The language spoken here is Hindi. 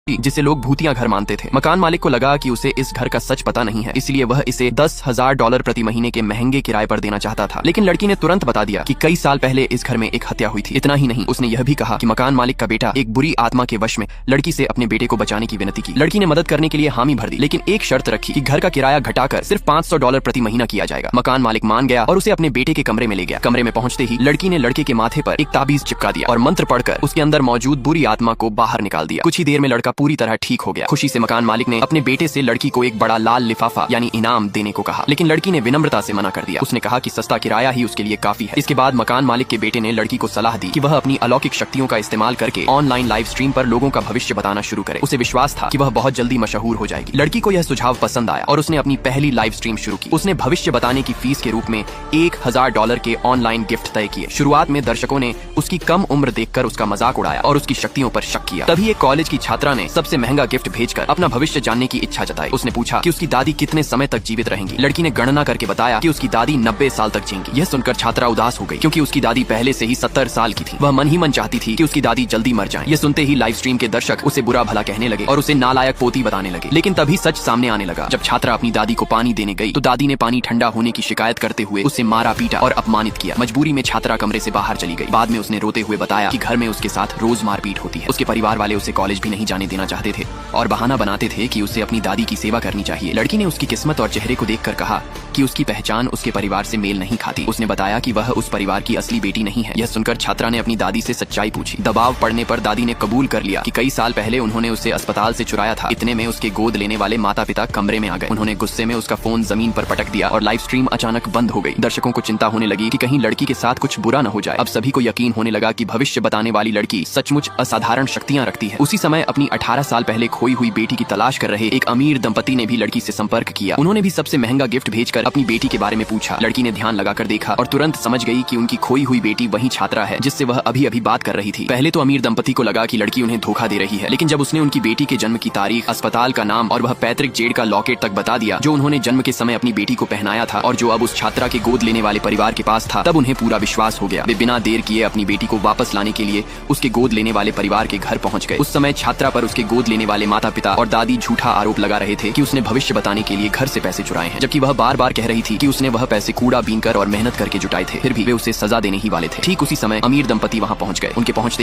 जिसे लोग भूतिया घर मानते थे। मकान मालिक को लगा कि उसे इस घर का सच पता नहीं है, इसलिए वह इसे $10,000 प्रति महीने के महंगे किराए पर देना चाहता था। लेकिन लड़की ने तुरंत बता दिया कि कई साल पहले इस घर में एक हत्या हुई थी। इतना ही नहीं, उसने यह भी कहा कि मकान मालिक का बेटा एक बुरी आत्मा के वश में लड़की से अपने बेटे को बचाने की विनती की। लड़की ने मदद करने के लिए हामी भर दी, लेकिन एक शर्त रखी कि घर का किराया घटाकर सिर्फ $500 प्रति महीना किया जाएगा। मकान मालिक मान गया और उसे अपने बेटे के कमरे में ले गया। कमरे में पहुंचते ही लड़की ने लड़के के माथे पर एक ताबीज चिपका दिया और मंत्र पढ़कर उसके अंदर मौजूद बुरी आत्मा को बाहर निकाल दिया। कुछ ही देर में लड़का पूरी तरह ठीक हो गया। खुशी से मकान मालिक ने अपने बेटे से लड़की को एक बड़ा लाल लिफाफा यानी इनाम देने को कहा, लेकिन लड़की ने विनम्रता से मना कर दिया। उसने कहा कि सस्ता किराया ही उसके लिए काफी है। इसके बाद मकान मालिक के बेटे ने लड़की को सलाह दी कि वह अपनी अलौकिक शक्तियों का इस्तेमाल करके ऑनलाइन लाइव स्ट्रीम पर लोगों का भविष्य बताना शुरू करे। उसे विश्वास था कि वह बहुत जल्दी मशहूर हो जाएगी। लड़की को यह सुझाव पसंद आया और उसने अपनी पहली लाइव स्ट्रीम शुरू की। उसने भविष्य बताने की फीस के रूप में $1,000 के ऑनलाइन गिफ्ट तय किए। शुरुआत में दर्शकों ने उसकी कम उम्र देखकर उसका मजाक उड़ाया और उसकी शक्तियों पर शक किया। तभी एक कॉलेज की छात्रा ने सबसे महंगा गिफ्ट भेजकर अपना भविष्य जानने की इच्छा जताई। उसने पूछा कि उसकी दादी कितने समय तक जीवित रहेंगी। लड़की ने गणना करके बताया कि उसकी दादी 90 साल तक जीएंगी। यह सुनकर छात्रा उदास हो गई, क्योंकि उसकी दादी पहले से ही 70 साल की थी। वह मन ही मन चाहती थी कि उसकी दादी जल्दी मर जाए। यह सुनते ही लाइव स्ट्रीम के दर्शक उसे बुरा भला कहने लगे और उसे नालायक पोती बताने लगे। लेकिन तभी सच सामने आने लगा। जब छात्रा अपनी दादी को पानी देने गई तो दादी ने पानी ठंडा होने की शिकायत करते हुए उसे मारा पीटा और अपमानित किया। मजबूरी में छात्रा कमरे से बाहर चली गई। बाद में उसने रोते हुए बताया कि घर में उसके साथ रोज मारपीट होती है। उसके परिवार वाले उसे कॉलेज भी नहीं जाने देना चाहते थे और बहाना बनाते थे कि उसे अपनी दादी की सेवा करनी चाहिए। लड़की ने उसकी किस्मत और चेहरे को देखकर कहा कि उसकी पहचान उसके परिवार से मेल नहीं खाती। उसने बताया कि वह उस परिवार की असली बेटी नहीं है। यह सुनकर छात्रा ने अपनी दादी से सच्चाई पूछी। दबाव पड़ने पर दादी ने कबूल कर लिया कि कई साल पहले उन्होंने उसे अस्पताल से चुराया था। इतने में उसके गोद लेने वाले माता पिता कमरे में आ गए। उन्होंने गुस्से में उसका फोन जमीन पर पटक दिया और लाइव स्ट्रीम अचानक बंद हो गई। दर्शकों को चिंता होने लगी कि कहीं लड़की के साथ कुछ बुरा न हो जाए। अब सभी को यकीन होने लगा कि भविष्य बताने वाली लड़की सचमुच असाधारण शक्तियां रखती है। उसी समय अपनी 18 साल पहले खोई हुई बेटी की तलाश कर रहे एक अमीर दंपति ने भी लड़की से संपर्क किया। उन्होंने भी सबसे महंगा गिफ्ट भेजकर अपनी बेटी के बारे में पूछा। लड़की ने ध्यान लगाकर देखा और तुरंत समझ गई कि उनकी खोई हुई बेटी वही छात्रा है जिससे वह अभी अभी बात कर रही थी। पहले तो अमीर दंपति को लगा कि लड़की उन्हें धोखा दे रही है, लेकिन जब उसने उनकी बेटी के जन्म की तारीख, अस्पताल का नाम और वह पैतृक जेड का लॉकेट तक बता दिया जो उन्होंने जन्म के समय अपनी बेटी को पहनाया था और जो अब उस छात्रा के गोद लेने वाले परिवार के पास था, तब उन्हें पूरा विश्वास हो गया। वे बिना देर किए अपनी बेटी को वापस लाने के लिए उसके गोद लेने वाले परिवार के घर पहुंच गए। उस समय छात्रा पर उसके गोद लेने वाले माता पिता और दादी झूठा आरोप लगा रहे थे कि उसने भविष्य बताने के लिए घर से पैसे चुराए हैं, जबकि वह बार बार कह रही थी कि उसने वह पैसे कूड़ा बीनकर और मेहनत करके जुटाए थे। फिर भी वे उसे सजा देने ही वाले थे। ठीक उसी समय अमीर दंपति वहां पहुंच गए। उनके पहुंचते